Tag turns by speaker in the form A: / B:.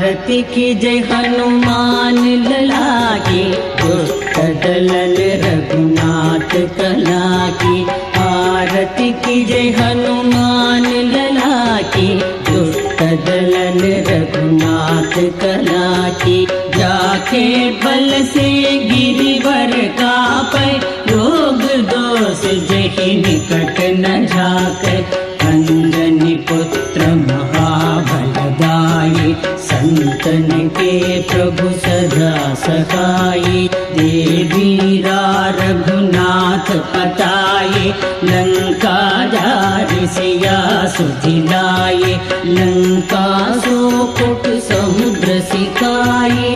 A: आरती की जय हनुमान लला की, दुष्ट दलन रघुनाथ कला की। आरती की जय हनुमान लला की, दुष्ट दलन रघुनाथ कला की। जाके बल से गिरिवर कापै, रोग दोष जहि निकट न झाकै। अंजनी पुत्र महाबलदाई, संतन के प्रभु सदा सहाई। देवीरा रघुनाथ पताये, लंका जारि सिया सुधिलाये। लंका सो कुट समुद्र सिकाये,